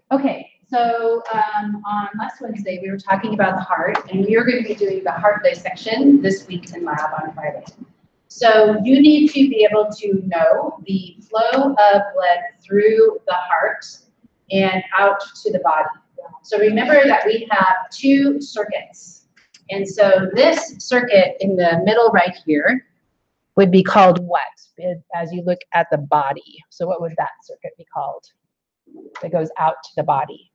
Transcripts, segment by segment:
Okay, so on last Wednesday, we were talking about the heart, and we are going to be doing the heart dissection this week in lab on Friday. So you need to be able to know the flow of blood through the heart and out to the body. So remember that we have two circuits. And so this circuit in the middle right here would be called what as you look at the body? So what would that circuit be called that goes out to the body?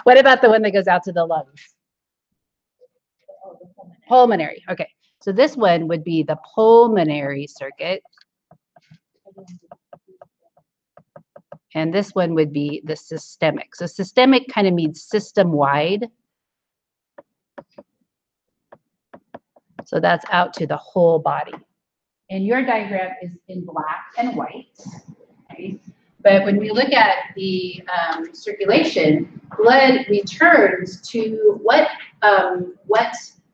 What about the one that goes out to the lungs? Pulmonary. Okay, so this one would be the pulmonary circuit. And this one would be the systemic. So systemic kind of means system-wide. So that's out to the whole body. And your diagram is in black and white. Okay? But when we look at the circulation, blood returns to what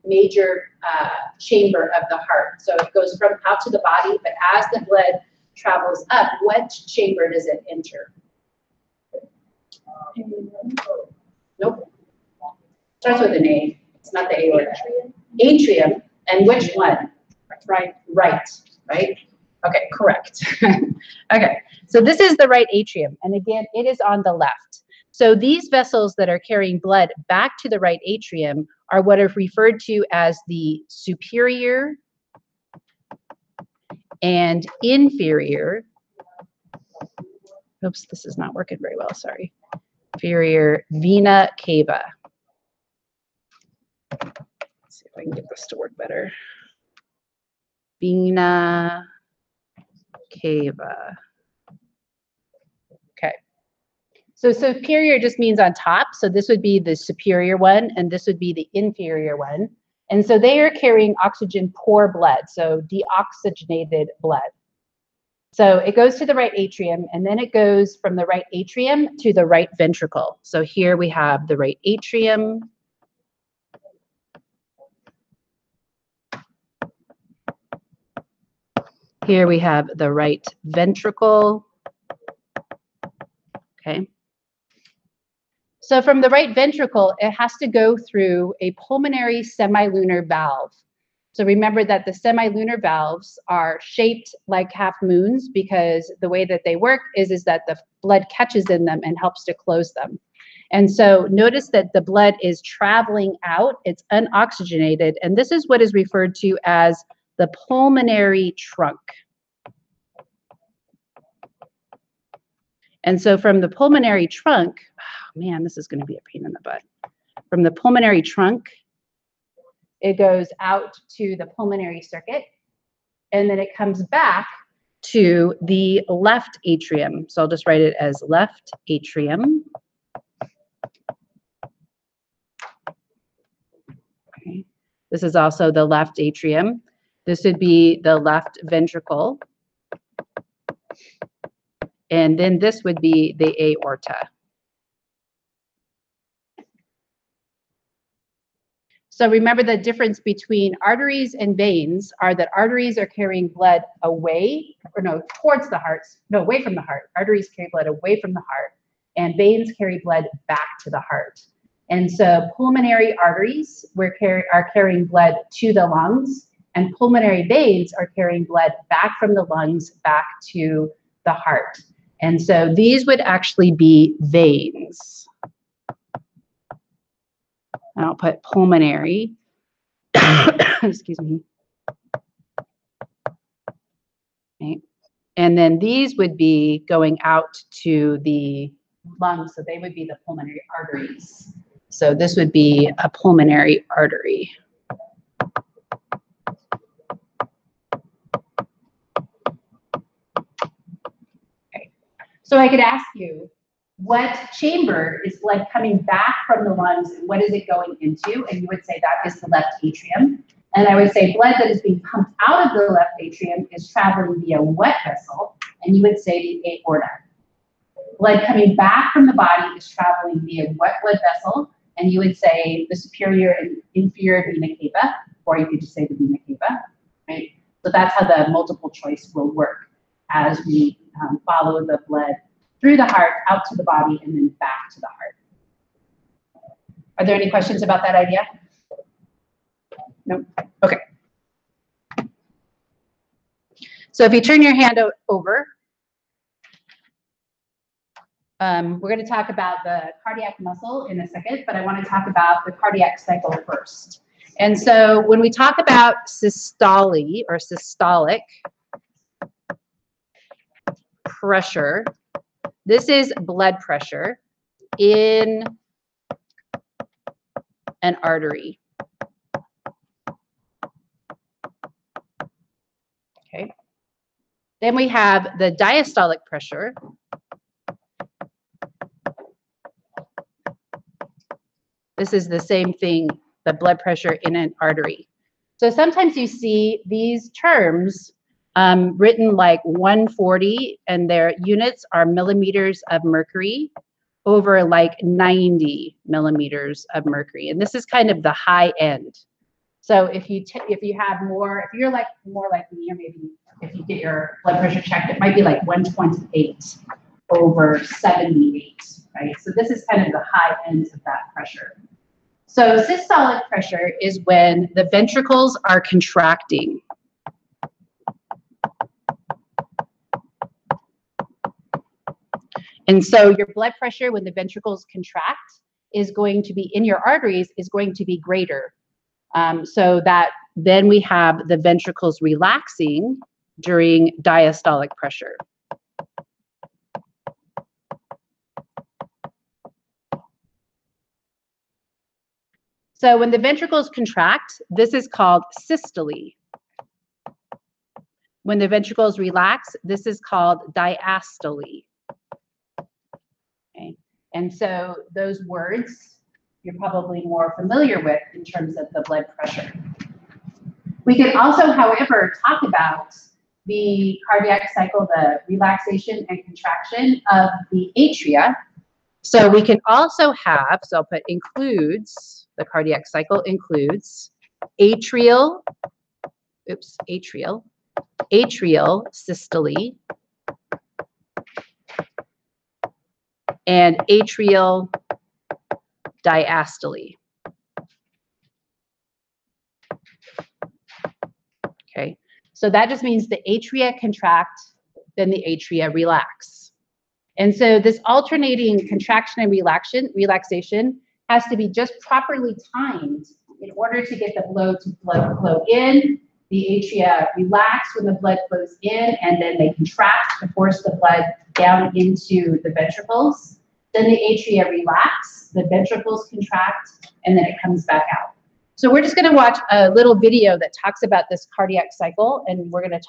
major chamber of the heart? So it goes from out to the body, but as the blood travels up, what chamber does it enter? Nope. Starts with an A. It's not the aorta. Atrium. And which one? Right. Right. Right? Okay, correct. Okay, so this is the right atrium. And again, it is on the left. So these vessels that are carrying blood back to the right atrium are what are referred to as the superior and inferior. Oops, this is not working very well, sorry. Inferior vena cava. Let's see if I can get this to work better. Vena cava. Okay. So superior just means on top. So this would be the superior one, and this would be the inferior one. And so they are carrying oxygen poor blood, so deoxygenated blood. So it goes to the right atrium, and then it goes from the right atrium to the right ventricle. So here we have the right atrium. Here we have the right ventricle. Okay. So from the right ventricle, it has to go through a pulmonary semilunar valve. So remember that the semilunar valves are shaped like half moons because the way that they work is that the blood catches in them and helps to close them. And so notice that the blood is traveling out, it's unoxygenated, and this is what is referred to as the pulmonary trunk. And so from the pulmonary trunk, oh man, this is going to be a pain in the butt. From the pulmonary trunk, it goes out to the pulmonary circuit, and then it comes back to the left atrium. So I'll just write it as left atrium. Okay. This is also the left atrium. This would be the left ventricle. And then this would be the aorta. So remember the difference between arteries and veins are that arteries are carrying blood away, or no, towards the heart, no, away from the heart. Arteries carry blood away from the heart, and veins carry blood back to the heart. And so pulmonary arteries are carrying blood to the lungs, and pulmonary veins are carrying blood back from the lungs back to the heart. And so these would actually be veins. And I'll put pulmonary, excuse me. Okay. And then these would be going out to the lungs, so they would be the pulmonary arteries. So this would be a pulmonary artery. Okay. So I could ask you, what chamber is blood coming back from the lungs, and what is it going into? And you would say that is the left atrium. And I would say blood that is being pumped out of the left atrium is traveling via what vessel? and you would say the aorta. Blood coming back from the body is traveling via what blood vessel? And you would say the superior and inferior vena cava, or you could just say the vena cava, right? So that's how the multiple choice will work as we follow the blood through the heart, out to the body, and then back to the heart. Are there any questions about that idea? No? Okay. So if you turn your hand over, we're going to talk about the cardiac muscle in a second, but I want to talk about the cardiac cycle first. And so when we talk about systole or systolic pressure, this is blood pressure in an artery. Okay. Then we have the diastolic pressure. This is the same thing, the blood pressure in an artery. So sometimes you see these terms written like 140, and their units are millimeters of mercury over like 90 millimeters of mercury. And this is kind of the high end. So if you have more, if you're like more like me, or maybe if you get your blood pressure checked, it might be like 128 over 78, right? So this is kind of the high end of that pressure. So systolic pressure is when the ventricles are contracting. And so your blood pressure when the ventricles contract is going to be in your arteries is going to be greater. So that then we have the ventricles relaxing during diastolic pressure. So when the ventricles contract, this is called systole. When the ventricles relax, this is called diastole. Okay. And so those words you're probably more familiar with in terms of the blood pressure. We can also, however, talk about the cardiac cycle, the relaxation and contraction of the atria. So we can also have, so I'll put includes, the cardiac cycle includes atrial systole and atrial diastole. Okay, so that just means the atria contract, then the atria relax. And so this alternating contraction and relaxation has to be just properly timed in order to get the blood flow in, the atria relax when the blood flows in, and then they contract to force the blood down into the ventricles. Then the atria relax, the ventricles contract, and then it comes back out. So we're just going to watch a little video that talks about this cardiac cycle, and we're going to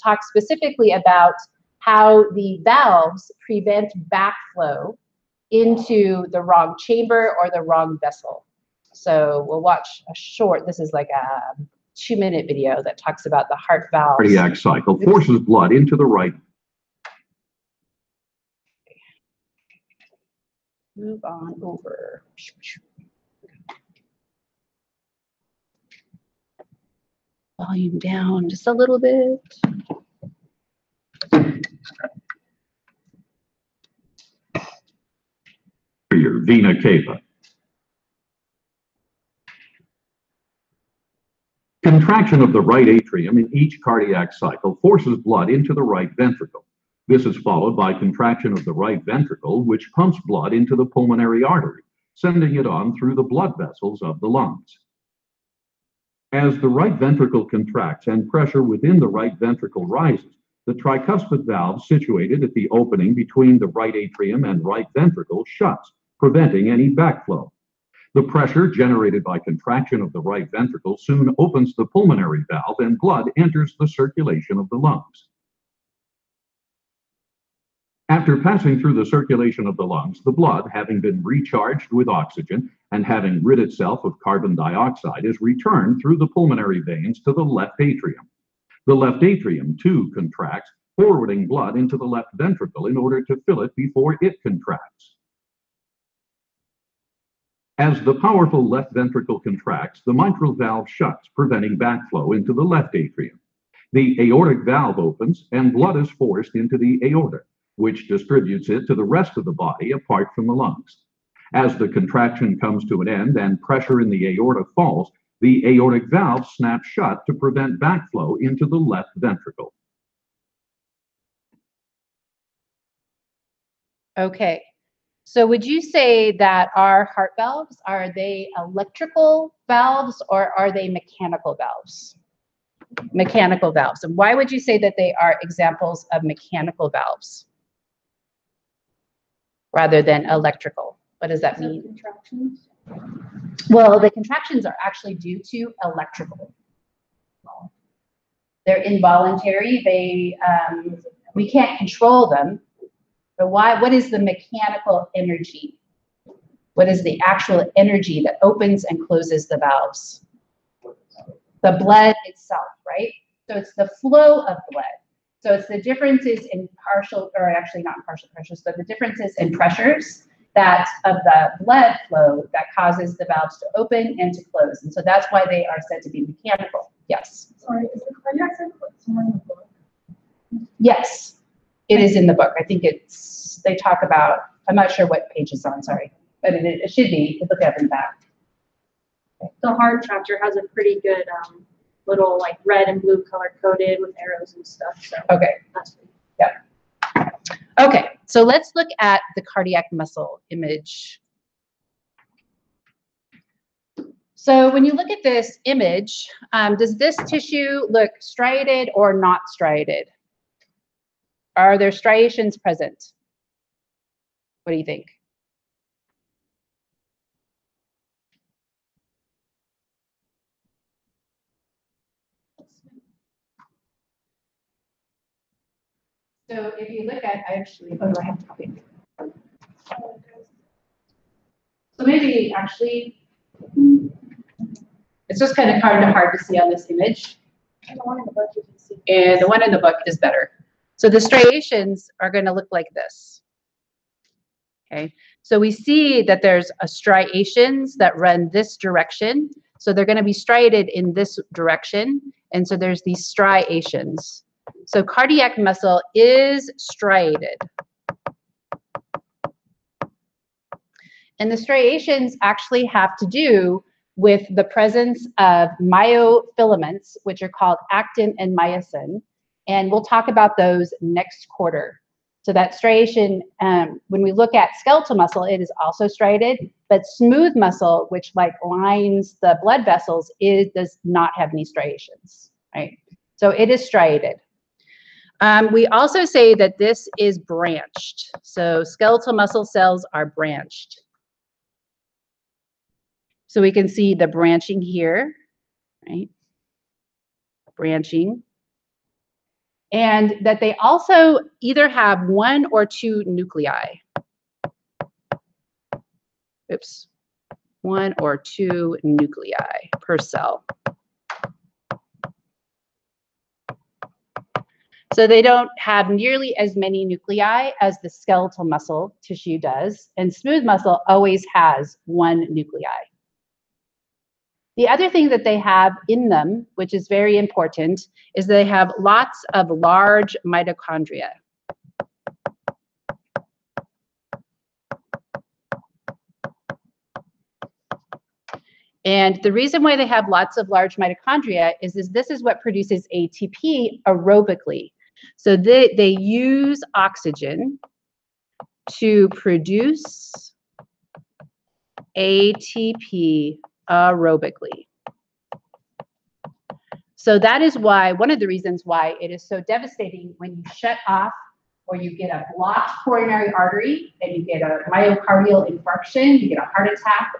talk specifically about how the valves prevent backflow into the wrong chamber or the wrong vessel. So we'll watch a short, this is like a 2-minute video that talks about the heart valves. Cardiac cycle forces blood into the right. Move on over. Volume down just a little bit. Vena cava. Contraction of the right atrium in each cardiac cycle forces blood into the right ventricle. This is followed by contraction of the right ventricle, which pumps blood into the pulmonary artery, sending it on through the blood vessels of the lungs. As the right ventricle contracts and pressure within the right ventricle rises, the tricuspid valve situated at the opening between the right atrium and right ventricle shuts, preventing any backflow. The pressure generated by contraction of the right ventricle soon opens the pulmonary valve and blood enters the circulation of the lungs. After passing through the circulation of the lungs, the blood, having been recharged with oxygen and having rid itself of carbon dioxide, is returned through the pulmonary veins to the left atrium. The left atrium, too, contracts, forwarding blood into the left ventricle in order to fill it before it contracts. As the powerful left ventricle contracts, the mitral valve shuts, preventing backflow into the left atrium. The aortic valve opens and blood is forced into the aorta, which distributes it to the rest of the body apart from the lungs. As the contraction comes to an end and pressure in the aorta falls, the aortic valve snaps shut to prevent backflow into the left ventricle. Okay, so would you say that our heart valves, are they electrical valves or are they mechanical valves? Mechanical valves. And why would you say that they are examples of mechanical valves rather than electrical? What does that mean? Contractions? Well, the contractions are actually due to electrical. They're involuntary. We can't control them. But why? What is the mechanical energy? What is the actual energy that opens and closes the valves? The blood itself, right? So it's the flow of blood. So it's the differences in partial, or actually not in partial pressures, but the differences in pressures that of the blood flow that causes the valves to open and to close. And so that's why they are said to be mechanical. Yes. Sorry, is the cardiac cycle somewhere in the book? Yes. It is in the book. I think they talk about, I'm not sure what page it's on, sorry, but it should be. You can look at it in the back. The heart chapter has a pretty good little like red and blue color coded with arrows and stuff. So Okay. that's pretty. Yeah. Okay. So let's look at the cardiac muscle image. So when you look at this image, does this tissue look striated or not striated? Are there striations present? What do you think? So if you look at, I have to copy. So maybe actually, it's just kind of hard to see on this image. And the one in the book you can see. And the one in the book is better. So the striations are going to look like this. Okay, so we see that there's a striations that run this direction. So they're going to be striated in this direction. And so there's these striations. So cardiac muscle is striated. And the striations actually have to do with the presence of myofilaments, which are called actin and myosin. And we'll talk about those next quarter. So that striation, when we look at skeletal muscle, it is also striated, but smooth muscle, which like lines the blood vessels, does not have any striations, right? So it is striated. We also say that this is branched. So skeletal muscle cells are branched. So we can see the branching here, right? Branching. And that they also either have one or two nuclei. Oops. One or two nuclei per cell. So they don't have nearly as many nuclei as the skeletal muscle tissue does, and smooth muscle always has one nuclei. The other thing that they have in them, which is very important, is they have lots of large mitochondria. And the reason why they have lots of large mitochondria is this is what produces ATP aerobically. So they use oxygen to produce ATP aerobically. So that is why, one of the reasons why it is so devastating when you shut off or you get a blocked coronary artery and you get a myocardial infarction, you get a heart attack,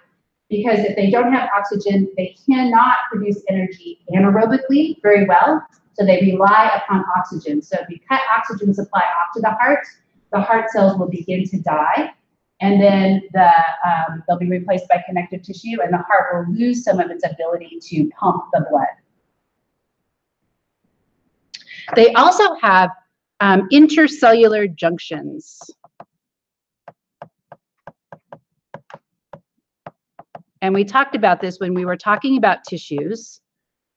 because if they don't have oxygen, they cannot produce energy anaerobically very well. So they rely upon oxygen. So if you cut oxygen supply off to the heart cells will begin to die. And then they'll be replaced by connective tissue, and the heart will lose some of its ability to pump the blood. They also have intercellular junctions. And we talked about this when we were talking about tissues.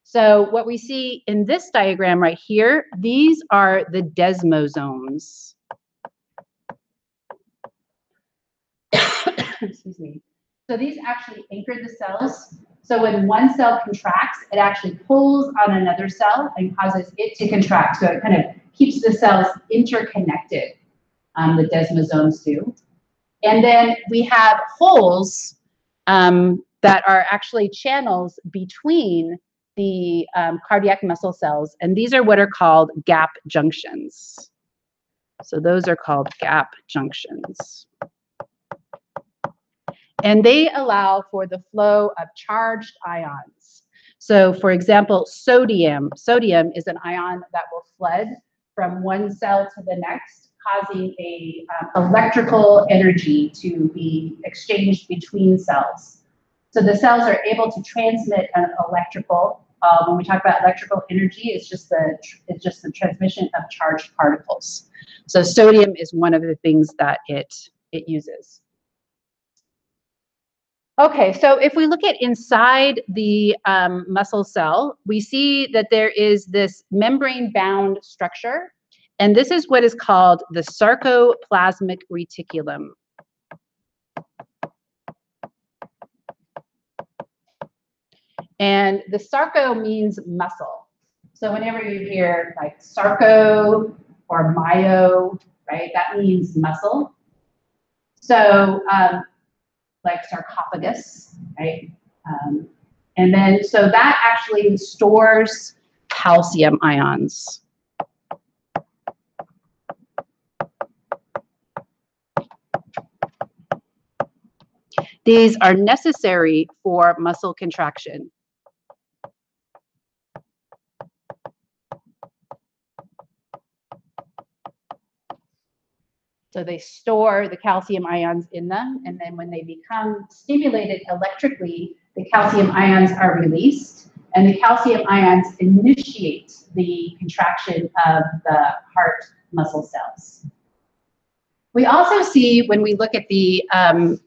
So what we see in this diagram right here, these are the desmosomes. Excuse me. So these actually anchor the cells. So when one cell contracts, it actually pulls on another cell and causes it to contract. So it kind of keeps the cells interconnected, the desmosomes do. And then we have holes that are actually channels between the cardiac muscle cells. And these are what are called gap junctions. So those are called gap junctions. And they allow for the flow of charged ions. So for example, sodium is an ion that will flood from one cell to the next, causing a electrical energy to be exchanged between cells. So the cells are able to transmit an electrical, when we talk about electrical energy, it's just the transmission of charged particles. So sodium is one of the things that it uses. Okay, so if we look at inside the muscle cell, we see that there is this membrane-bound structure, and this is what is called the sarcoplasmic reticulum. And the sarco means muscle. So whenever you hear like sarco or myo, right, that means muscle. So like sarcophagus, right? And then, so that actually stores calcium ions. These are necessary for muscle contraction. So they store the calcium ions in them, and then when they become stimulated electrically, the calcium ions are released, and the calcium ions initiate the contraction of the heart muscle cells. We also see when we look at the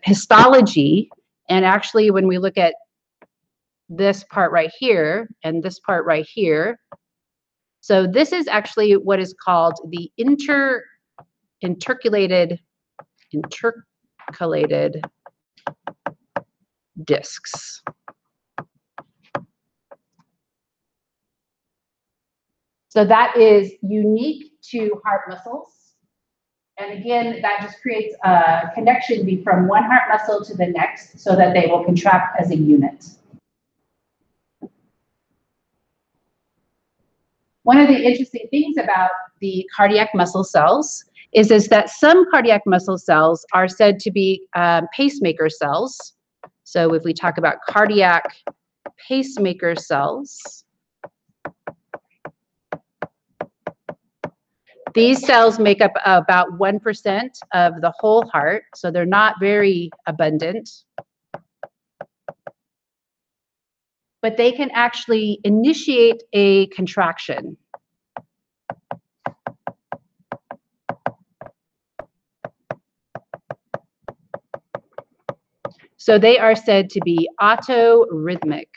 histology, and actually when we look at this part right here and this part right here, so this is actually what is called the intercalated discs. So that is unique to heart muscles. And again, that just creates a connection from one heart muscle to the next so that they will contract as a unit. One of the interesting things about the cardiac muscle cells is that some cardiac muscle cells are said to be pacemaker cells. So if we talk about cardiac pacemaker cells, these cells make up about 1% of the whole heart, so they're not very abundant. But they can actually initiate a contraction. So they are said to be autorhythmic.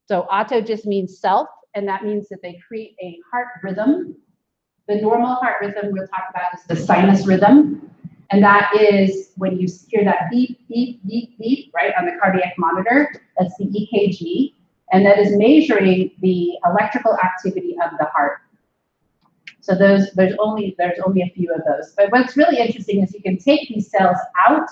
So auto just means self, and that means that they create a heart rhythm. The normal heart rhythm we'll talk about is the sinus rhythm. And that is when you hear that beep, beep, beep, beep, right, on the cardiac monitor, that's the EKG. And that is measuring the electrical activity of the heart. So there's only a few of those. But what's really interesting is you can take these cells out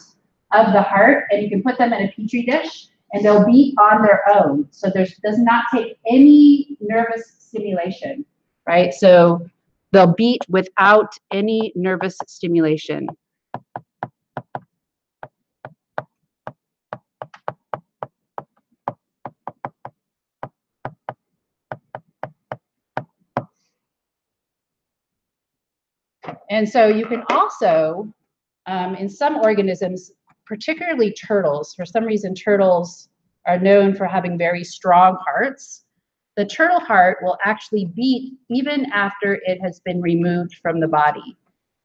of the heart and you can put them in a petri dish and they'll beat on their own. So does not take any nervous stimulation, right? So they'll beat without any nervous stimulation. And so you can also, in some organisms, particularly turtles, for some reason turtles are known for having very strong hearts. the turtle heart will actually beat even after it has been removed from the body.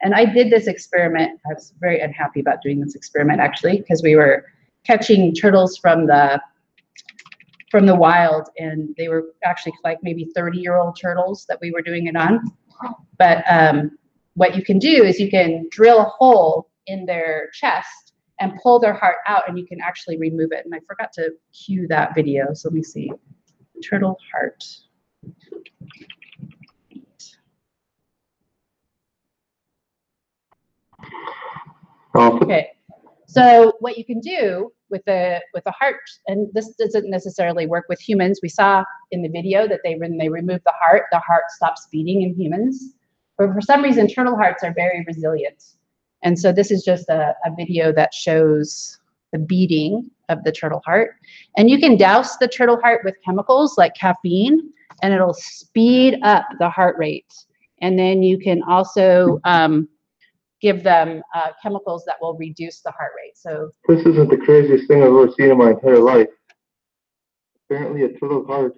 And I did this experiment. I was very unhappy about doing this experiment, actually, because we were catching turtles from the wild, and they were actually like maybe 30-year-old turtles that we were doing it on. But what you can do is you can drill a hole in their chest and pull their heart out, and you can actually remove it. And I forgot to cue that video, so let me see. Turtle heart. Okay, so what you can do with the heart, and this doesn't necessarily work with humans. We saw in the video that when they remove the heart stops beating in humans. But for some reason, turtle hearts are very resilient. And so this is just a video that shows the beating of the turtle heart. And you can douse the turtle heart with chemicals like caffeine, and it'll speed up the heart rate. And then you can also give them chemicals that will reduce the heart rate. So this isn't the craziest thing I've ever seen in my entire life. Apparently a turtle's heart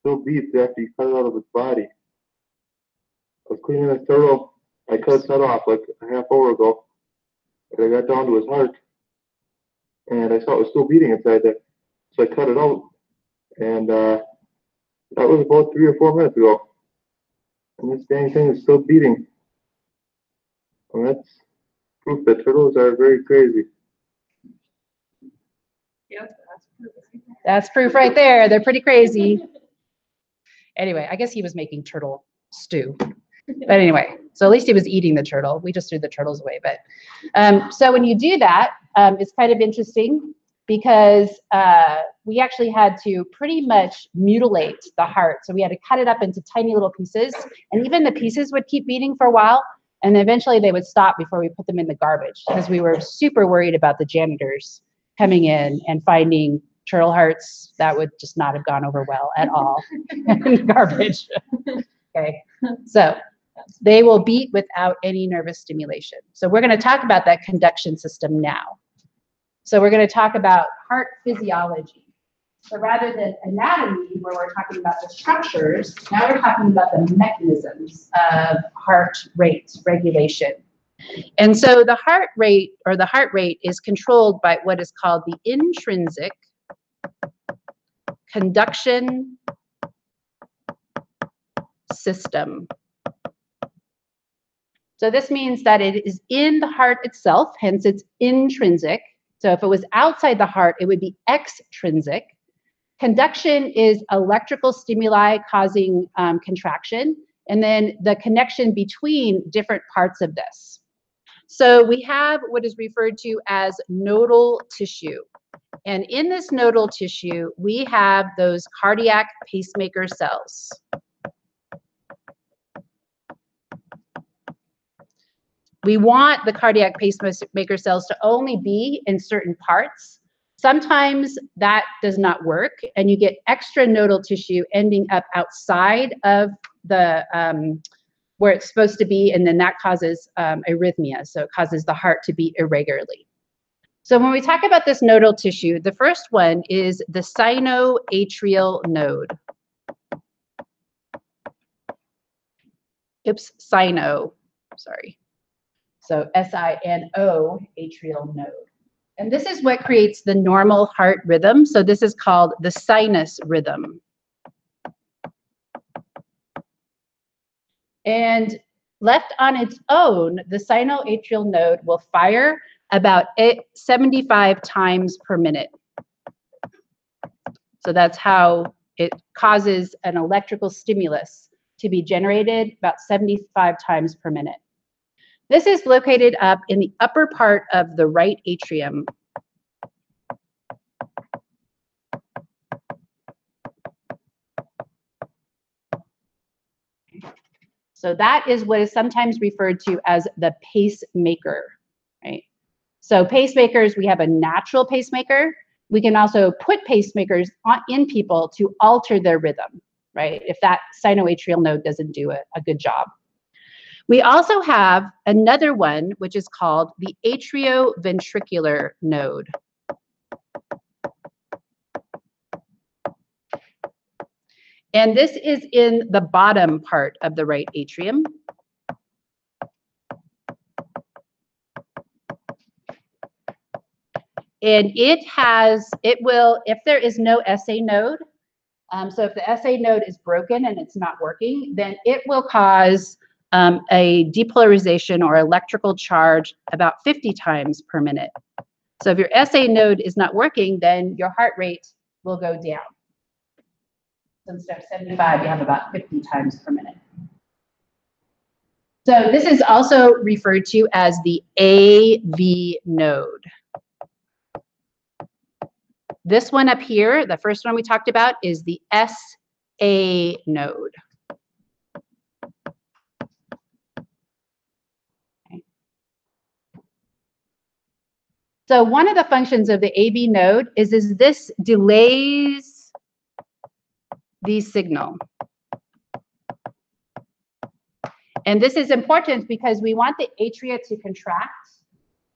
still beats after you cut it out of its body. I was cleaning this turtle. I cut its head off like a half hour ago. And I got down to his heart. And I saw it was still beating inside there. So I cut it out. And that was about 3 or 4 minutes ago. And this dang thing is still beating. And that's proof that turtles are very crazy. Yep, that's proof. that's proof right there. They're pretty crazy. Anyway, I guess he was making turtle stew. But anyway, so at least he was eating the turtle. We just threw the turtles away. But so when you do that, it's kind of interesting because we actually had to pretty much mutilate the heart. So we had to cut it up into tiny little pieces, and even the pieces would keep beating for a while, and eventually they would stop before we put them in the garbage, because we were super worried about the janitors coming in and finding turtle hearts that would just not have gone over well at all in garbage. Okay, so they will beat without any nervous stimulation. So we're going to talk about that conduction system now. So we're going to talk about heart physiology. So rather than anatomy, where we're talking about the structures, now we're talking about the mechanisms of heart rate regulation. And so the heart rate, or the heart rate, is controlled by what is called the intrinsic conduction system. So this means that it is in the heart itself, hence it's intrinsic. So if it was outside the heart, it would be extrinsic. Conduction is electrical stimuli causing contraction, and then the connection between different parts of this. So we have what is referred to as nodal tissue. And in this nodal tissue, we have those cardiac pacemaker cells. We want the cardiac pacemaker cells to only be in certain parts. Sometimes that does not work, and you get extra nodal tissue ending up outside of the where it's supposed to be, and then that causes arrhythmia. So it causes the heart to beat irregularly. So when we talk about this nodal tissue, the first one is the sinoatrial node. Oops, sino, sorry. So S-I-N-O, atrial node. And this is what creates the normal heart rhythm. So this is called the sinus rhythm. And left on its own, the sinoatrial node will fire about 75 times per minute. So that's how it causes an electrical stimulus to be generated about 75 times per minute. This is located up in the upper part of the right atrium. So that is what is sometimes referred to as the pacemaker, right? So pacemakers, we have a natural pacemaker. We can also put pacemakers in people to alter their rhythm, right? If that sinoatrial node doesn't do a good job. We also have another one, which is called the atrioventricular node. And this is in the bottom part of the right atrium. And it will, if there is no SA node, so if the SA node is broken and it's not working, then it will cause a depolarization or electrical charge about 50 times per minute. So if your SA node is not working, then your heart rate will go down. So instead of 75, you have about 50 times per minute. So this is also referred to as the AV node. This one up here, the first one we talked about, is the SA node. Okay. So one of the functions of the AV node is this delays the signal. And this is important because we want the atria to contract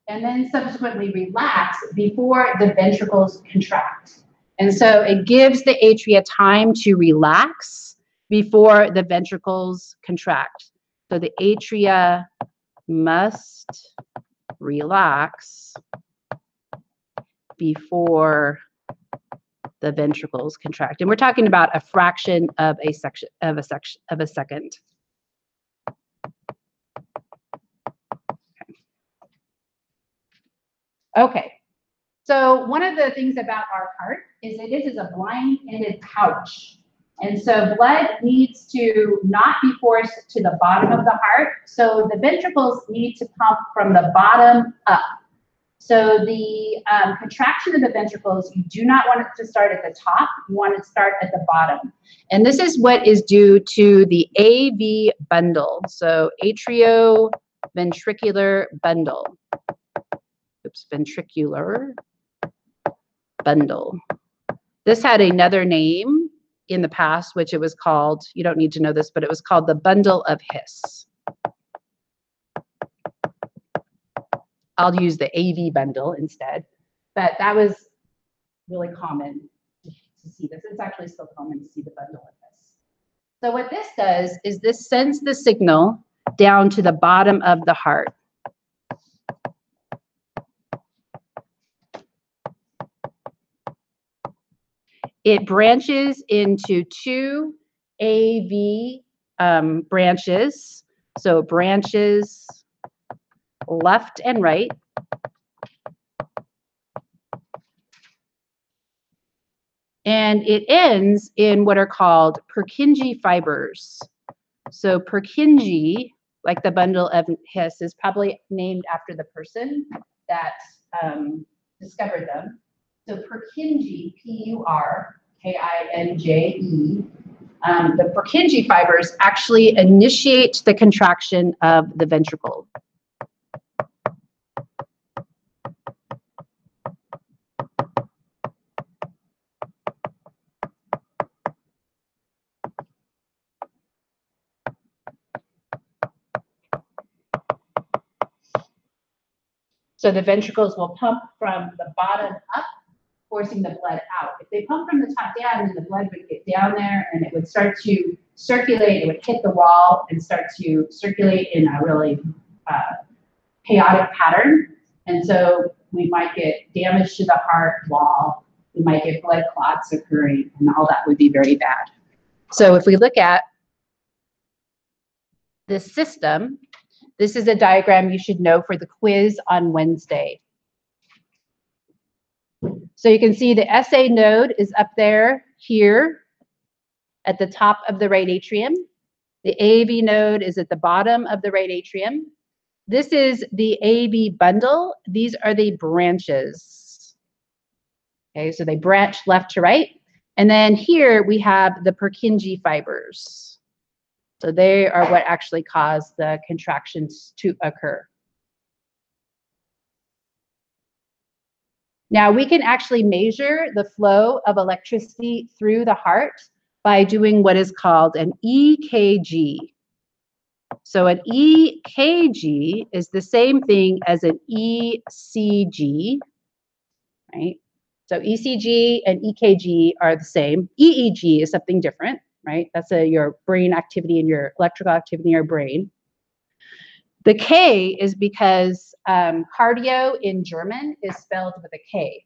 and then subsequently relax before the ventricles contract. And so it gives the atria time to relax before the ventricles contract. So the atria must relax before the ventricles contract. And we're talking about a fraction of a second. Okay, so one of the things about our heart is it is a blind-ended pouch. And so blood needs to not be forced to the bottom of the heart. So the ventricles need to pump from the bottom up. So the contraction of the ventricles, you do not want it to start at the top. You want it to start at the bottom. And this is what is due to the AV bundle. So atrioventricular bundle. Oops, ventricular bundle. This had another name in the past, which it was called, you don't need to know this, but it was called the bundle of His. I'll use the AV bundle instead, but that was really common to see this. It's actually still common to see the bundle of His. So what this does is this sends the signal down to the bottom of the heart. It branches into two AV branches. So it branches left and right. And it ends in what are called Purkinje fibers. So Purkinje, like the bundle of His, is probably named after the person that discovered them. So Purkinje, P-U-R-K-I-N-J-E, the Purkinje fibers actually initiate the contraction of the ventricle. So the ventricles will pump from the bottom up, forcing the blood out. If they pump from the top down, then the blood would get down there and it would start to circulate. It would hit the wall and start to circulate in a really chaotic pattern. And so we might get damage to the heart wall. We might get blood clots occurring, and all that would be very bad. So if we look at this system, this is a diagram you should know for the quiz on Wednesday. So you can see the SA node is up there here at the top of the right atrium. The AV node is at the bottom of the right atrium. This is the AV bundle. These are the branches. Okay, so they branch left to right. And then here we have the Purkinje fibers. So they are what actually cause the contractions to occur. Now we can actually measure the flow of electricity through the heart by doing what is called an EKG. So an EKG is the same thing as an ECG, right? So ECG and EKG are the same. EEG is something different, right? That's your brain activity and your electrical activity in your brain. The K is because cardio in German is spelled with a K,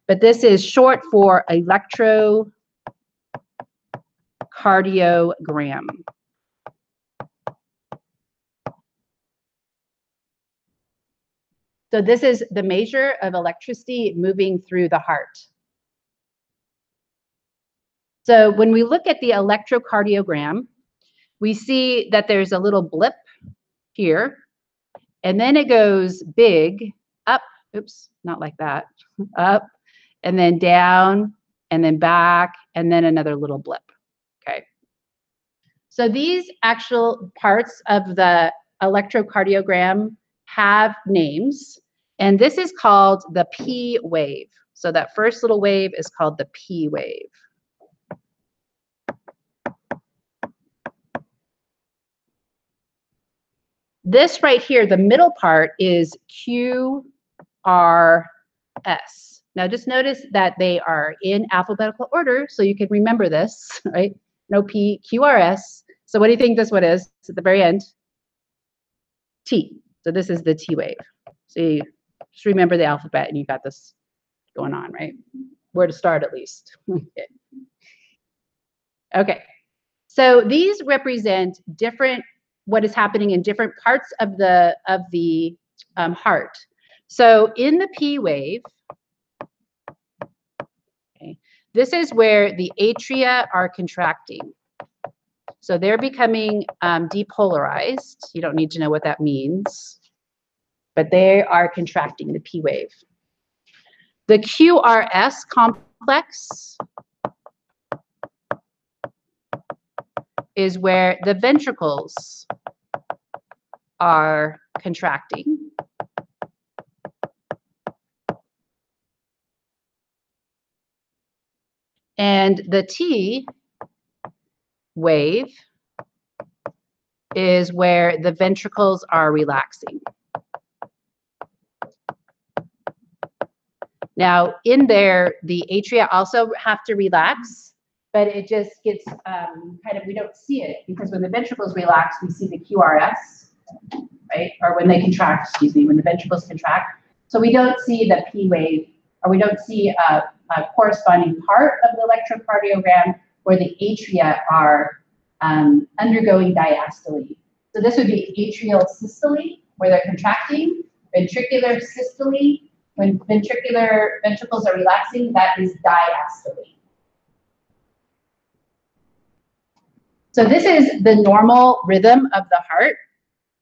but this is short for electrocardiogram. So this is the measure of electricity moving through the heart. So when we look at the electrocardiogram, we see that there's a little blip here, and then it goes big, up, oops, not like that, up, and then down, and then back, and then another little blip, okay? So these actual parts of the electrocardiogram have names, and this is called the P wave. So that first little wave is called the P wave. This right here, the middle part, is QRS. Now just notice that they are in alphabetical order, so you can remember this, right? No P, QRS. So what do you think this one is? It's at the very end. T. So this is the T wave. So you just remember the alphabet and you got this going on, right? Where to start at least. Okay. So these represent what is happening in different parts of the heart. So in the P wave, okay, this is where the atria are contracting. So they're becoming depolarized. You don't need to know what that means, but they are contracting the P wave. The QRS complex is where the ventricles are contracting. And the T wave is where the ventricles are relaxing. Now, in there, the atria also have to relax, but it just gets we don't see it because when the ventricles relax, we see the QRS, right? Or when they contract, excuse me, when the ventricles contract. So we don't see the P wave, or we don't see a corresponding part of the electrocardiogram where the atria are undergoing diastole. So this would be atrial systole, where they're contracting, ventricular systole. When ventricles are relaxing, that is diastole. So this is the normal rhythm of the heart.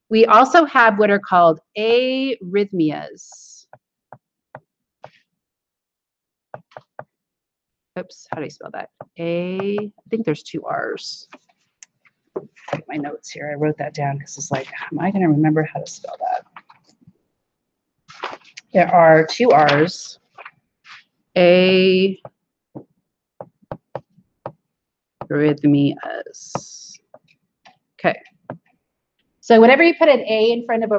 We also have what are called arrhythmias. Oops, how do I spell that? I think there's 2 R's. Get my notes here. I wrote that down because it's like, am I going to remember how to spell that? There are 2 R's. Arrhythmias. Okay. So whenever you put an A in front of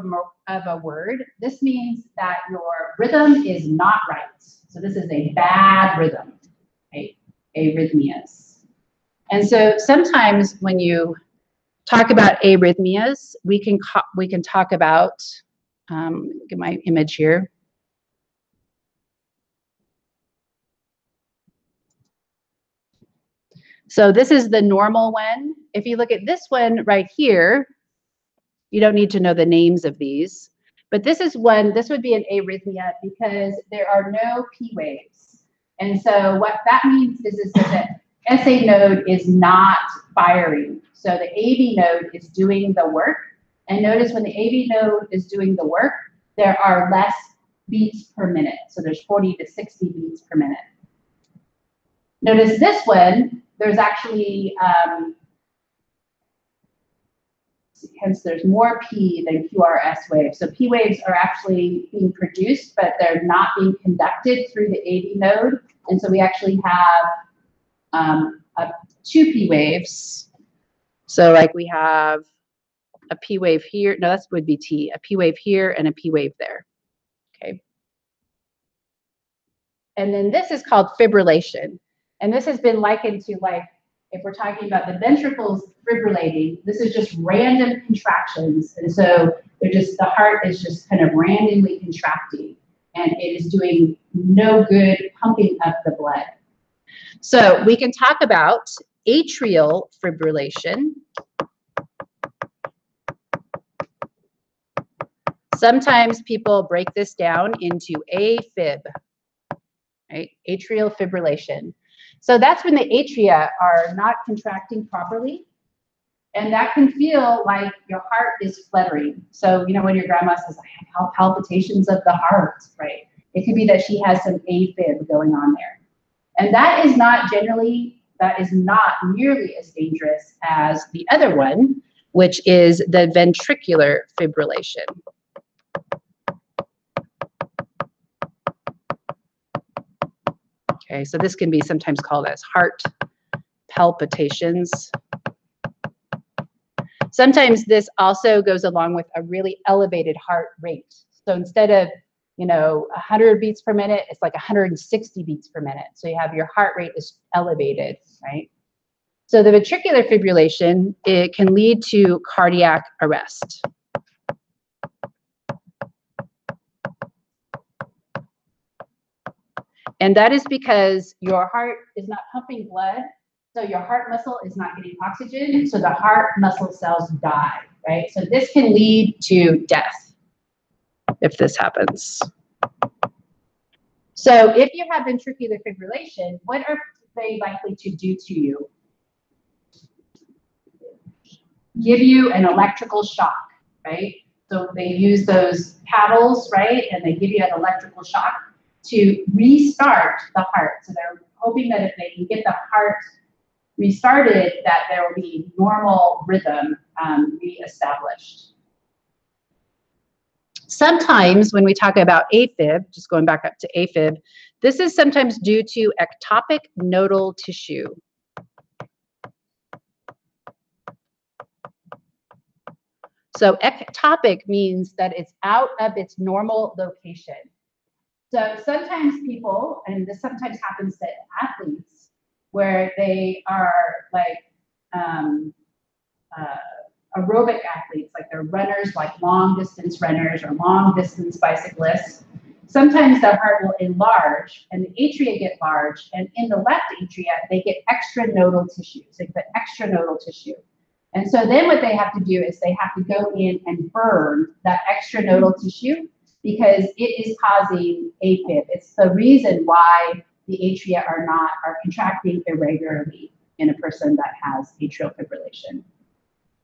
a word, this means that your rhythm is not right. So this is a bad rhythm, right? Arrhythmias. And so sometimes when you talk about arrhythmias, we can talk about, get my image here. So this is the normal one. If you look at this one right here, you don't need to know the names of these, but this would be an arrhythmia because there are no P waves. And so what that means is that the SA node is not firing. So the AV node is doing the work. And notice when the AV node is doing the work, there are less beats per minute. So there's 40 to 60 beats per minute. Notice this one, there's actually, hence there's more P than QRS waves. So P waves are actually being produced, but they're not being conducted through the AV node. And so we actually have 2 P waves. So like we have a P wave here. No, that would be T. A P wave here and a P wave there. Okay. And then this is called fibrillation. And this has been likened to like if we're talking about the ventricles fibrillating, this is just random contractions. And so the heart is just kind of randomly contracting, and it is doing no good pumping of the blood. So we can talk about atrial fibrillation. Sometimes people break this down into AFib, right? Atrial fibrillation. So that's when the atria are not contracting properly, and that can feel like your heart is fluttering. So, you know, when your grandma says, I have palpitations of the heart, right? It could be that she has some AFib going on there. And that is not nearly as dangerous as the other one, which is the ventricular fibrillation. Okay, so this can be sometimes called as heart palpitations. Sometimes this also goes along with a really elevated heart rate. So instead of, you know, 100 beats per minute, it's like 160 beats per minute. So you have your heart rate is elevated, right? So the ventricular fibrillation, it can lead to cardiac arrest. And that is because your heart is not pumping blood, so your heart muscle is not getting oxygen, so the heart muscle cells die, right? So this can lead to death if this happens. So if you have ventricular fibrillation, what are they likely to do to you? Give you an electrical shock, right? So they use those paddles, right? And they give you an electrical shock to restart the heart. So they're hoping that if they can get the heart restarted, that there will be normal rhythm reestablished. Sometimes when we talk about AFib, just going back up to AFib, this is sometimes due to ectopic nodal tissue. So ectopic means that it's out of its normal location. So sometimes people, and this sometimes happens to athletes, where they are like aerobic athletes, like they're runners, like long distance runners or long distance bicyclists. Sometimes the heart will enlarge and the atria get large, and in the left atria, they get extranodal tissue. So they get extranodal tissue. And so then what they have to do is they have to go in and burn that extranodal tissue because it is causing AFib. It's the reason why the atria are contracting irregularly in a person that has atrial fibrillation.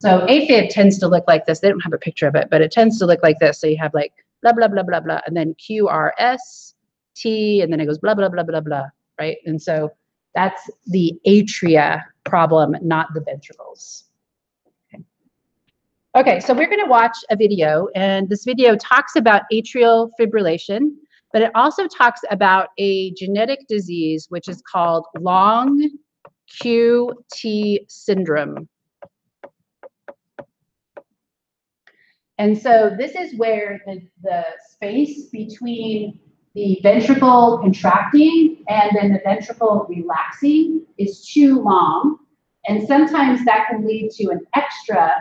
So AFib tends to look like this. They don't have a picture of it, but it tends to look like this. So you have like blah, blah, blah, blah, blah, and then QRS, T, and then it goes blah, blah, blah, blah, blah, right? And so that's the atria problem, not the ventricles. Okay, so we're going to watch a video, and this video talks about atrial fibrillation, but it also talks about a genetic disease which is called long QT syndrome. And so this is where the space between the ventricle contracting and then the ventricle relaxing is too long, and sometimes that can lead to an extra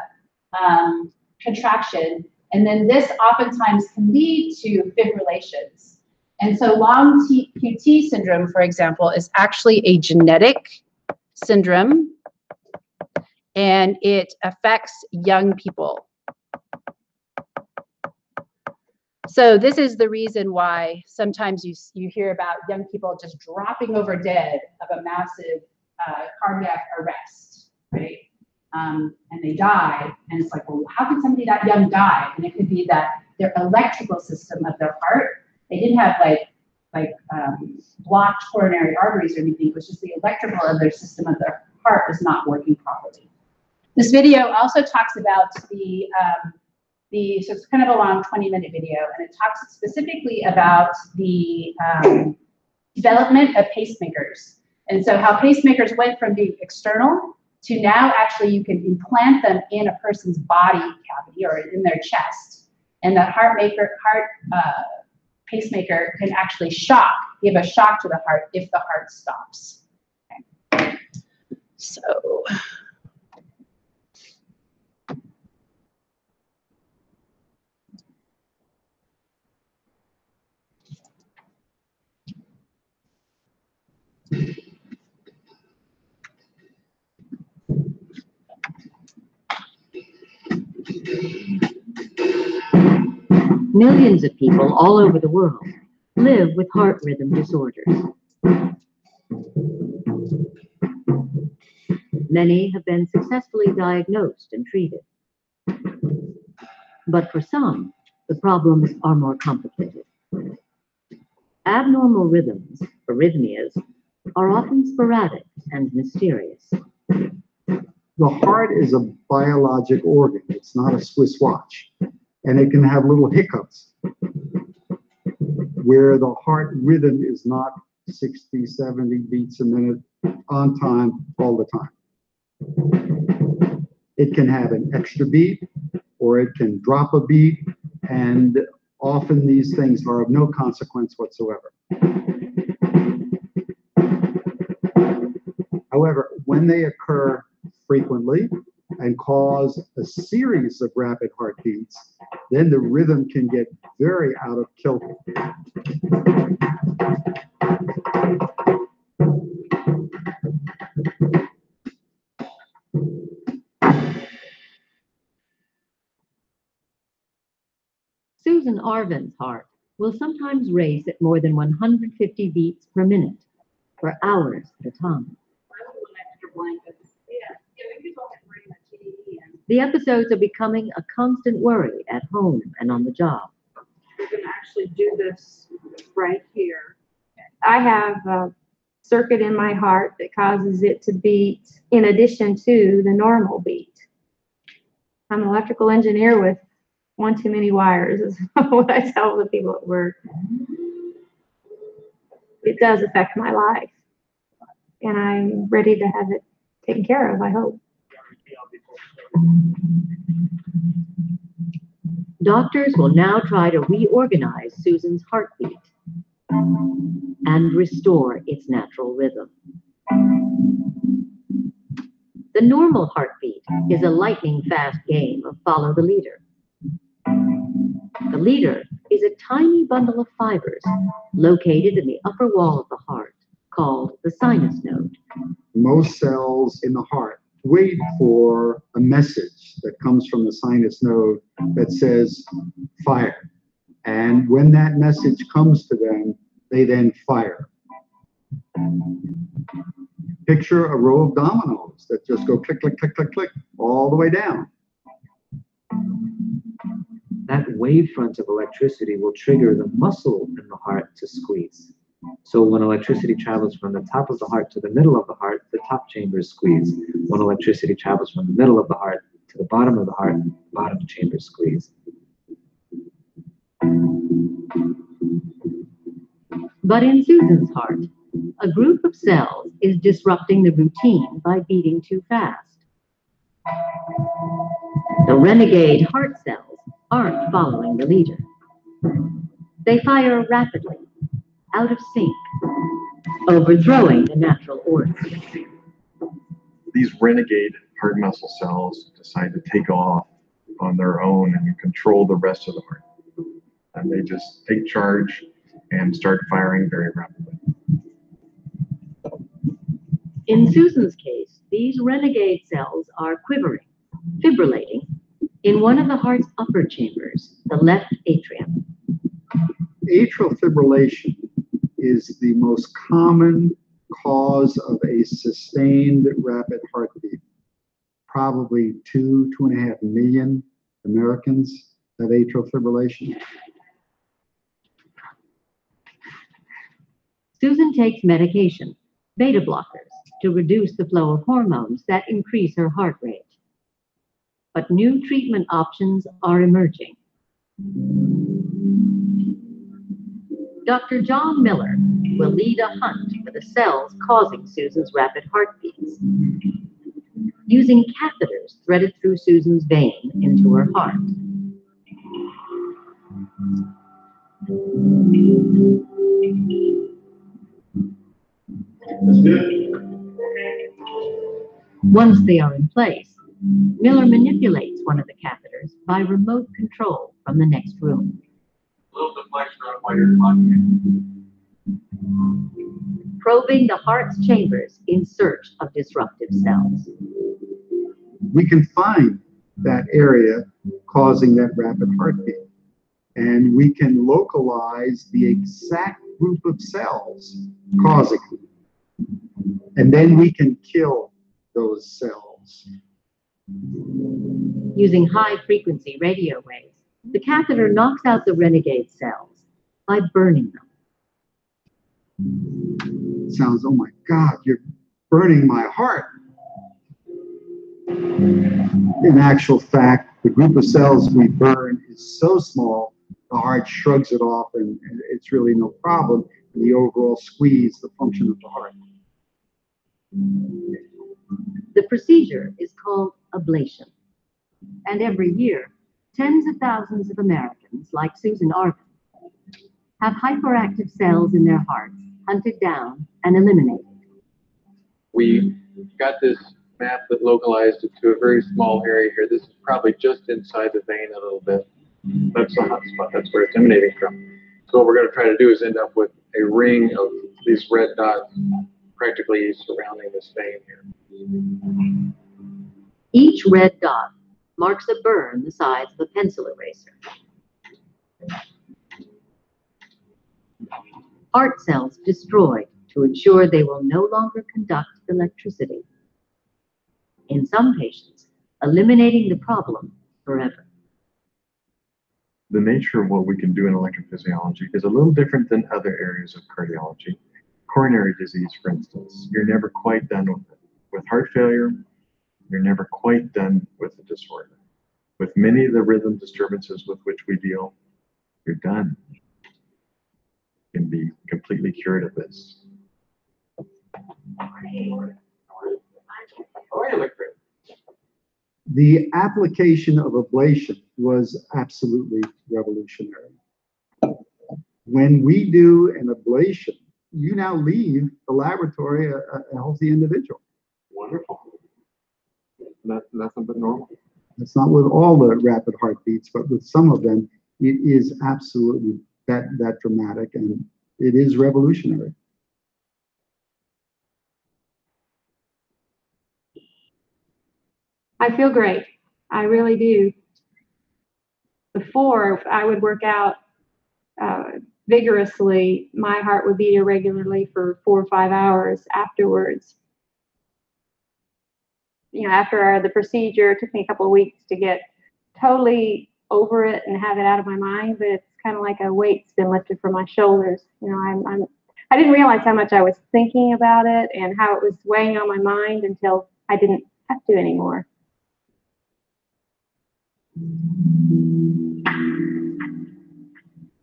contraction, and then this oftentimes can lead to fibrillations. And so long QT syndrome, for example, is actually a genetic syndrome, and it affects young people. So this is the reason why sometimes you hear about young people just dropping over dead of a massive cardiac arrest, right? And they die, and it's like, well, how could somebody that young die? And it could be that their electrical system of their heart, they didn't have like blocked coronary arteries or anything. It was just the electrical of their system of their heart was not working properly. This video also talks about so it's kind of a long 20-minute video, and it talks specifically about the development of pacemakers. And so how pacemakers went from being external to now actually you can implant them in a person's body cavity or in their chest. And that pacemaker can actually give a shock to the heart if the heart stops. Okay. So. Millions of people all over the world live with heart rhythm disorders. Many have been successfully diagnosed and treated. But for some, the problems are more complicated. Abnormal rhythms, arrhythmias, are often sporadic and mysterious. The heart is a biologic organ. It's not a Swiss watch. And it can have little hiccups where the heart rhythm is not 60, 70 beats a minute on time all the time. It can have an extra beat or it can drop a beat, and often these things are of no consequence whatsoever. However, when they occur frequently and cause a series of rapid heartbeats, then the rhythm can get very out of kilter. Susan Arvin's heart will sometimes race at more than 150 beats per minute for hours at a time. The episodes are becoming a constant worry at home and on the job. We can actually do this right here. I have a circuit in my heart that causes it to beat in addition to the normal beat. I'm an electrical engineer with one too many wires, is what I tell the people at work. It does affect my life, and I'm ready to have it taken care of, I hope. Doctors will now try to reorganize Susan's heartbeat and restore its natural rhythm. The normal heartbeat is a lightning-fast game of follow the leader. The leader is a tiny bundle of fibers located in the upper wall of the heart called the sinus node. Most cells in the heart wait for a message that comes from the sinus node that says fire. And when that message comes to them, they then fire. Picture a row of dominoes that just go click, click, click, click, click, all the way down. That wavefront of electricity will trigger the muscle in the heart to squeeze. So when electricity travels from the top of the heart to the middle of the heart, the top chambers squeeze. When electricity travels from the middle of the heart to the bottom of the heart, bottom chambers squeeze. But in Susan's heart, a group of cells is disrupting the routine by beating too fast. The renegade heart cells aren't following the leader. They fire rapidly, out of sync, overthrowing the natural order. These renegade heart muscle cells decide to take off on their own and control the rest of the heart. And they just take charge and start firing very rapidly. In Susan's case, these renegade cells are quivering, fibrillating, in one of the heart's upper chambers, the left atrium. Atrial fibrillation is the most common cause of a sustained rapid heartbeat. Probably 2.5 million Americans have atrial fibrillation. Susan takes medication, beta blockers, to reduce the flow of hormones that increase her heart rate. But new treatment options are emerging. Dr. John Miller will lead a hunt for the cells causing Susan's rapid heartbeats, using catheters threaded through Susan's vein into her heart. That's good. Once they are in place, Miller manipulates one of the catheters by remote control from the next room. A little deflection on why you're talking. Probing the heart's chambers in search of disruptive cells. We can find that area causing that rapid heartbeat. And we can localize the exact group of cells causing it. And then we can kill those cells. Using high-frequency radio waves, the catheter knocks out the renegade cells by burning them. It sounds, oh my God, you're burning my heart. In actual fact, the group of cells we burn is so small, the heart shrugs it off and it's really no problem. And the overall squeeze, the function of the heart. The procedure is called ablation. And every year, tens of thousands of Americans, like Susan Arvin, have hyperactive cells in their hearts hunted down and eliminated. We got this map that localized it to a very small area here. This is probably just inside the vein a little bit. That's the hot spot. That's where it's emanating from. So what we're going to try to do is end up with a ring of these red dots practically surrounding this vein here. Each red dot marks a burn the size of a pencil eraser. Heart cells destroyed to ensure they will no longer conduct electricity. In some patients, eliminating the problem forever. The nature of what we can do in electrophysiology is a little different than other areas of cardiology. Coronary disease, for instance, you're never quite done with it. With heart failure, you're never quite done with the disorder. With many of the rhythm disturbances with which we deal, you're done. You can be completely cured of this. The application of ablation was absolutely revolutionary. When we do an ablation, you now leave the laboratory a healthy individual. Wonderful. Nothing but normal. It's not with all the rapid heartbeats, but with some of them, it is absolutely that dramatic, and it is revolutionary. I feel great. I really do. Before I would work out vigorously, my heart would beat irregularly for 4 or 5 hours afterwards. You know, after the procedure, it took me a couple of weeks to get totally over it and have it out of my mind, but it's kind of like a weight's been lifted from my shoulders. You know, I didn't realize how much I was thinking about it and how it was weighing on my mind until I didn't have to anymore.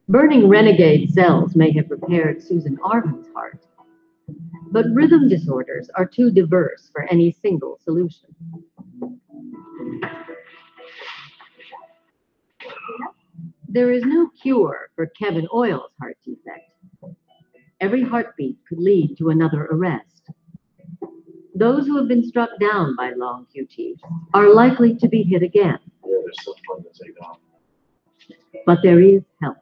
Burning renegade cells may have repaired Susan Arvin's heart, but rhythm disorders are too diverse for any single solution. There is no cure for Kevin Oyle's heart defect. Every heartbeat could lead to another arrest. Those who have been struck down by long QT are likely to be hit again. Yeah, there's so fun to say no. But there is help.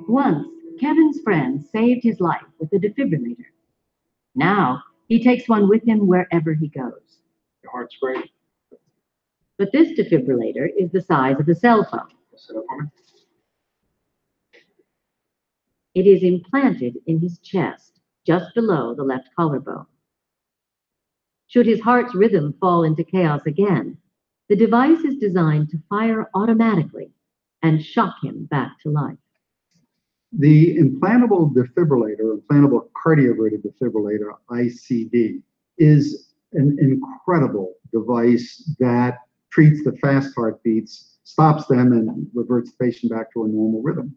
Once, Kevin's friend saved his life with a defibrillator. Now, he takes one with him wherever he goes. Your heart's great. But this defibrillator is the size of a cell phone. Set up for me. It is implanted in his chest, just below the left collarbone. Should his heart's rhythm fall into chaos again, the device is designed to fire automatically and shock him back to life. The implantable defibrillator, implantable cardioverted defibrillator, ICD, is an incredible device that treats the fast heartbeats, stops them, and reverts the patient back to a normal rhythm.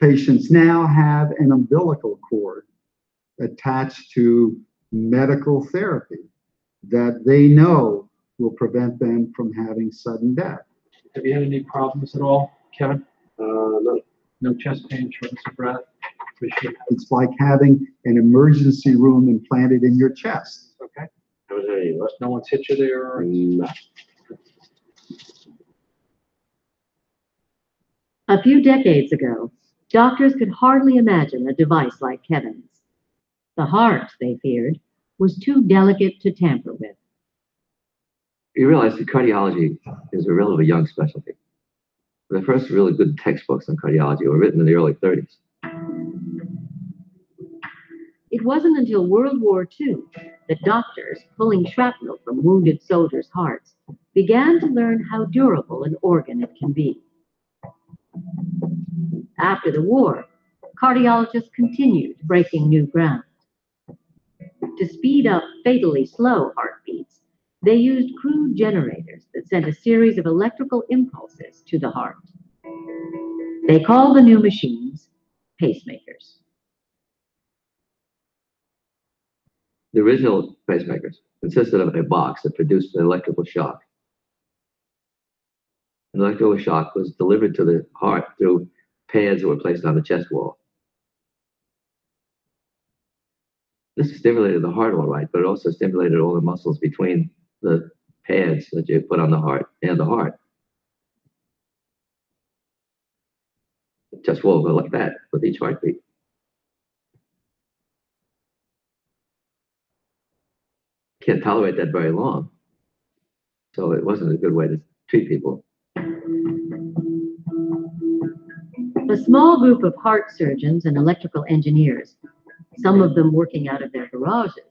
Patients now have an umbilical cord attached to medical therapy that they know will prevent them from having sudden death. Have you had any problems at all, Kevin? No chest pain, shortness of breath? It's like having an emergency room implanted in your chest. Okay. No one's hit you there? No. A few decades ago, doctors could hardly imagine a device like Kevin's. The heart, they feared, was too delicate to tamper with. You realize that cardiology is a relatively young specialty. The first really good textbooks on cardiology were written in the early 30s. It wasn't until World War II that doctors, pulling shrapnel from wounded soldiers' hearts, began to learn how durable an organ it can be. After the war, cardiologists continued breaking new ground. To speed up fatally slow heartbeats, they used crude generators that sent a series of electrical impulses to the heart. They called the new machines pacemakers. The original pacemakers consisted of a box that produced an electrical shock. An electrical shock was delivered to the heart through pads that were placed on the chest wall. This stimulated the heart all right, but it also stimulated all the muscles between the pads that you put on the heart and the heart. The chest wall would go like that with each heartbeat. Can't tolerate that very long. So it wasn't a good way to treat people. A small group of heart surgeons and electrical engineers, some of them working out of their garages,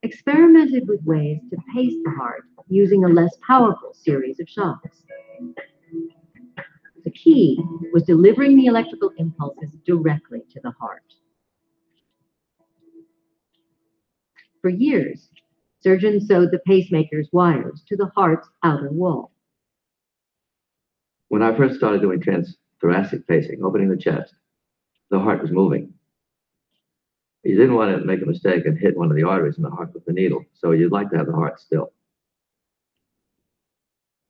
experimented with ways to pace the heart using a less powerful series of shocks. The key was delivering the electrical impulses directly to the heart. For years, surgeons sewed the pacemaker's wires to the heart's outer wall. When I first started doing transthoracic pacing, opening the chest, the heart was moving. You didn't want to make a mistake and hit one of the arteries in the heart with the needle, so you'd like to have the heart still.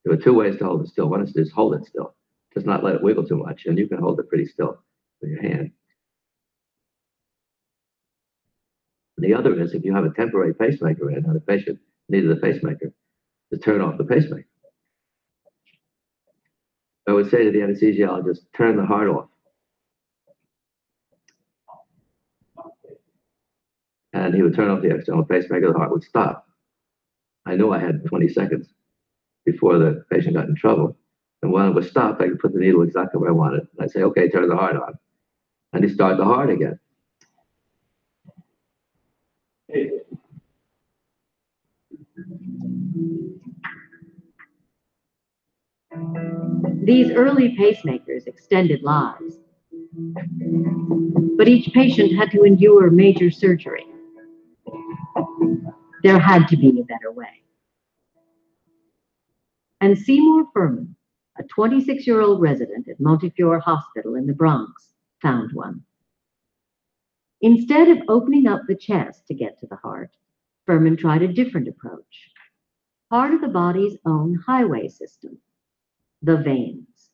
There were two ways to hold it still. One is to just hold it still, just not let it wiggle too much, and you can hold it pretty still with your hand. And the other is if you have a temporary pacemaker in, and the patient needed a pacemaker, to turn off the pacemaker. I would say to the anesthesiologist, turn the heart off. And he would turn off the external pacemaker, the heart would stop. I knew I had 20 seconds before the patient got in trouble. And when it was stopped, I could put the needle exactly where I wanted. And I'd say, okay, turn the heart on. And he'd start the heart again. These early pacemakers extended lives, but each patient had to endure major surgery. There had to be a better way. And Seymour Furman, a 26-year-old resident at Montefiore Hospital in the Bronx, found one. Instead of opening up the chest to get to the heart, Furman tried a different approach. Part of the body's own highway system, the veins.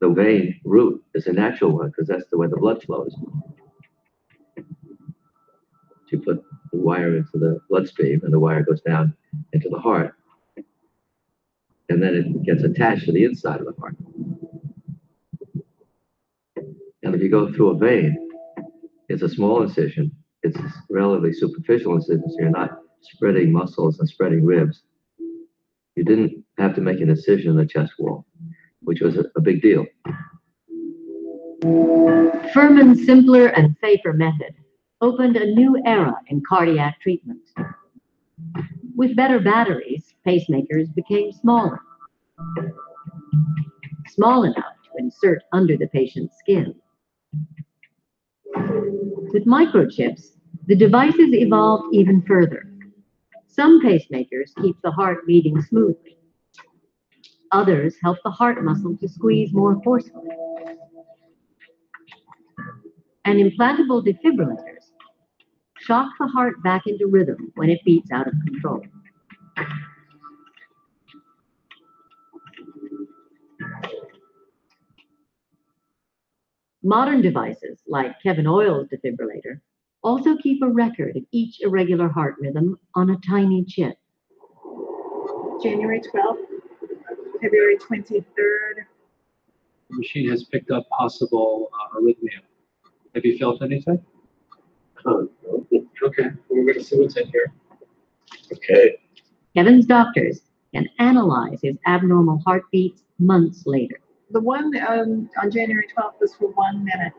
The vein route is a natural one because that's the way the blood flows. You put the wire into the bloodstream and the wire goes down into the heart. And then it gets attached to the inside of the heart. And if you go through a vein, it's a small incision. It's a relatively superficial incision, so you're not spreading muscles and spreading ribs. You didn't have to make an incision in the chest wall, which was a big deal. Furman's simpler and safer method opened a new era in cardiac treatment. With better batteries, pacemakers became smaller. Small enough to insert under the patient's skin. With microchips, the devices evolved even further. Some pacemakers keep the heart beating smoothly. Others help the heart muscle to squeeze more forcefully. And implantable defibrillators shock the heart back into rhythm when it beats out of control. Modern devices like Kevin Oyle's defibrillator Also keep a record of each irregular heart rhythm on a tiny chip. January 12th, February 23rd. The machine has picked up possible arrhythmia. Have you felt anything? Okay, we're going to see what's in here. Okay. Kevin's doctors can analyze his abnormal heartbeats months later. The one on January 12th was for 1 minute.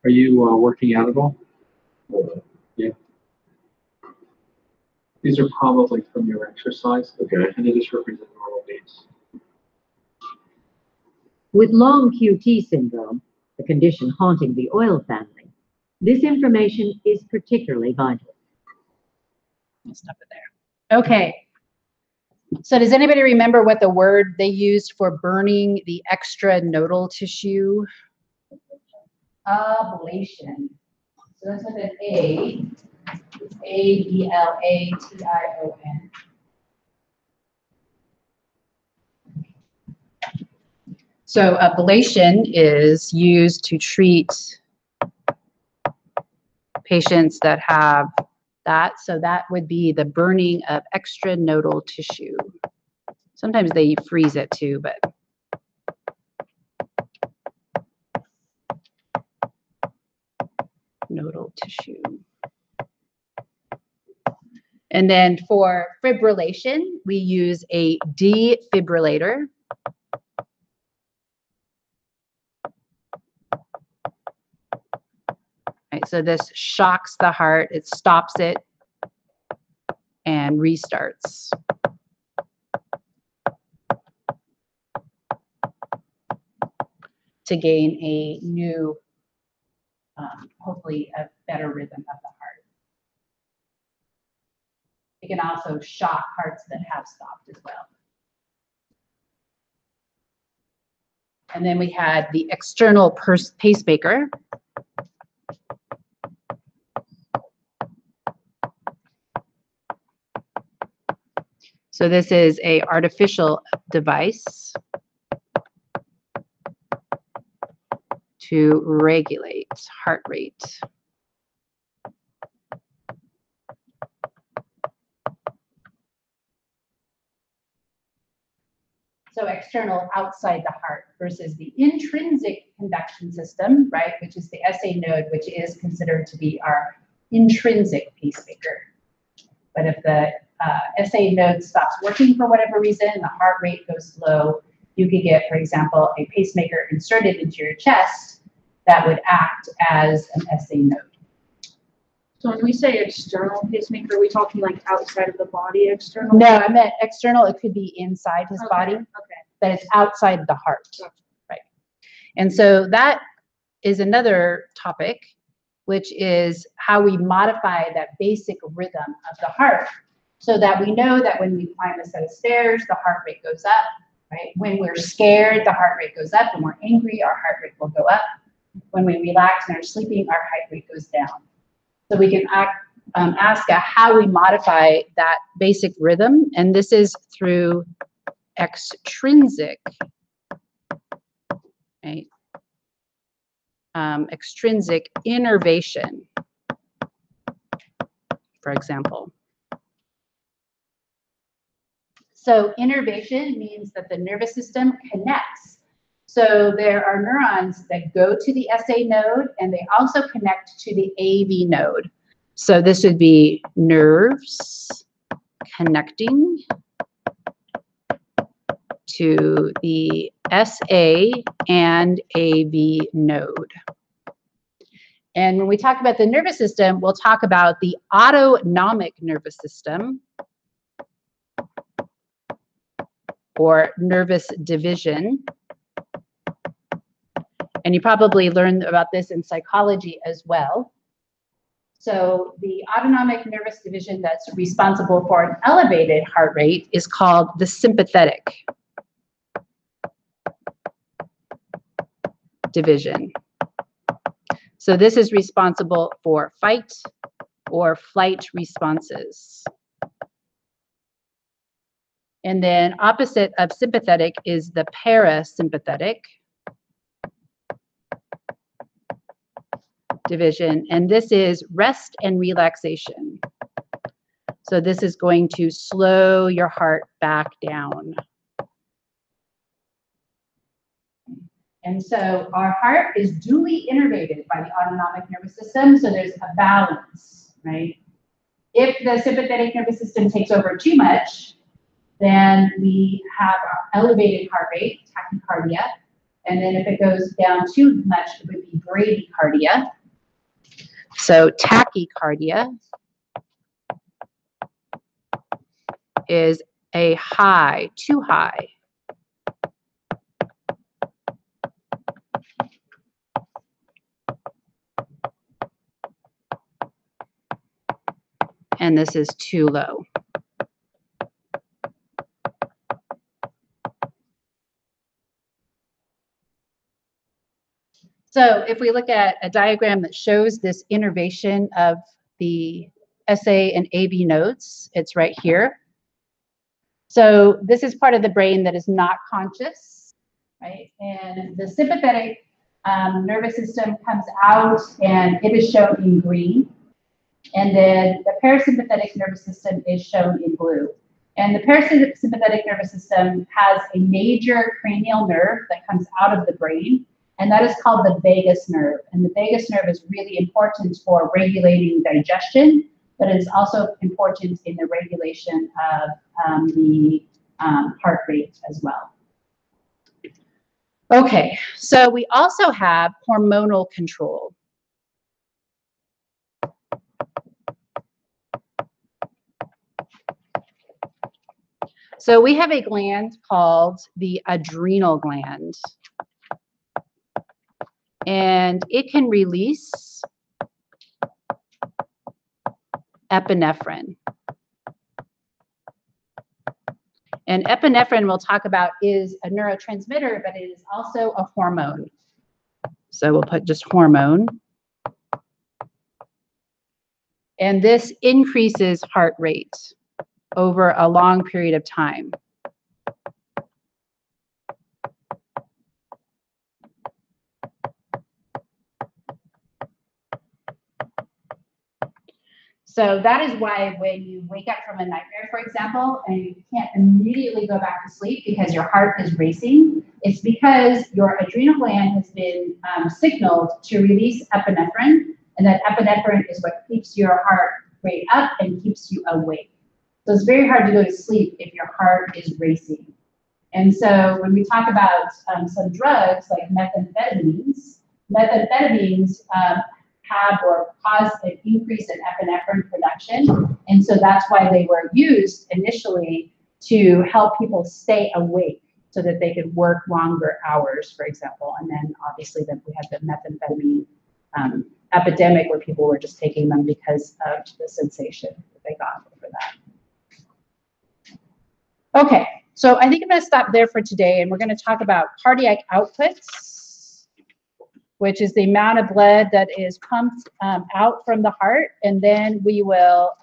Are you working out at all? Yeah. These are probably from your exercise. Okay. And they just represent normal beats. With long QT syndrome, the condition haunting the oil family, this information is particularly vital. I'll stop it there. Okay. So does anybody remember what the word they used for burning the extra nodal tissue? Ablation. So that's with an A. It's A-B-L-A-T-I-O-N. So ablation is used to treat patients that have that. So that would be the burning of extra nodal tissue. Sometimes they freeze it too, but nodal tissue. And then for fibrillation, we use a defibrillator. Right, so this shocks the heart, it stops it and restarts. To gain a new, hopefully a better rhythm of the heart. It can also shock hearts that have stopped as well. And then we had the external pacemaker. So this is an artificial device to regulate heart rate. So external outside the heart versus the intrinsic conduction system, right, which is the SA node, which is considered to be our intrinsic pacemaker. But if the SA node stops working for whatever reason, the heart rate goes slow, you could get, for example, a pacemaker inserted into your chest that would act as an SA node. So when we say external pacemaker, are we talking like outside of the body external? No, I meant external. It could be inside his body, Okay. but it's outside the heart, right? And so that is another topic, which is how we modify that basic rhythm of the heart so that we know that when we climb a set of stairs, the heart rate goes up, right? When we're scared, the heart rate goes up. When we're angry, our heart rate will go up. When we relax and are sleeping, our heart rate goes down. So we can ask how we modify that basic rhythm, and this is through extrinsic, right? Extrinsic innervation, for example. So innervation means that the nervous system connects. So there are neurons that go to the SA node and they also connect to the AV node. So this would be nerves connecting to the SA and AV node. And when we talk about the nervous system, we'll talk about the autonomic nervous system or nervous division. And you probably learned about this in psychology as well. So the autonomic nervous division that's responsible for an elevated heart rate is called the sympathetic division. So this is responsible for fight or flight responses. And then opposite of sympathetic is the parasympathetic. division, and this is rest and relaxation. So this is going to slow your heart back down. And so our heart is duly innervated by the autonomic nervous system, so there's a balance, right? If the sympathetic nervous system takes over too much, then we have our elevated heart rate, tachycardia, and then if it goes down too much, it would be bradycardia. So tachycardia is a high, too high. And this is too low. So if we look at a diagram that shows this innervation of the SA and AB nodes, it's right here. So this is part of the brain that is not conscious, right? And the sympathetic nervous system comes out and it is shown in green. And then the parasympathetic nervous system is shown in blue. And the parasympathetic nervous system has a major cranial nerve that comes out of the brain, and that is called the vagus nerve. And the vagus nerve is really important for regulating digestion, but it's also important in the regulation of the heart rate as well. Okay, so we also have hormonal control. So we have a gland called the adrenal gland, and it can release epinephrine. And epinephrine we'll talk about is a neurotransmitter, but it is also a hormone. So we'll put just hormone. And this increases heart rate over a long period of time. So that is why when you wake up from a nightmare, for example, and you can't immediately go back to sleep because your heart is racing, it's because your adrenal gland has been signaled to release epinephrine, and that epinephrine is what keeps your heart rate up and keeps you awake. So it's very hard to go to sleep if your heart is racing. And so when we talk about some drugs like methamphetamines, have or cause an increase in epinephrine production. And so that's why they were used initially to help people stay awake so that they could work longer hours, for example. And then obviously then we had the methamphetamine epidemic where people were just taking them because of the sensation that they got for that. Okay, so I think I'm going to stop there for today, and we're going to talk about cardiac outputs, which is the amount of blood that is pumped out from the heart, and then we will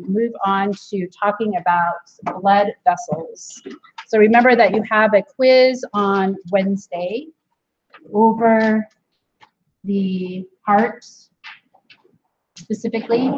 move on to talking about blood vessels. So remember that you have a quiz on Wednesday over the heart specifically.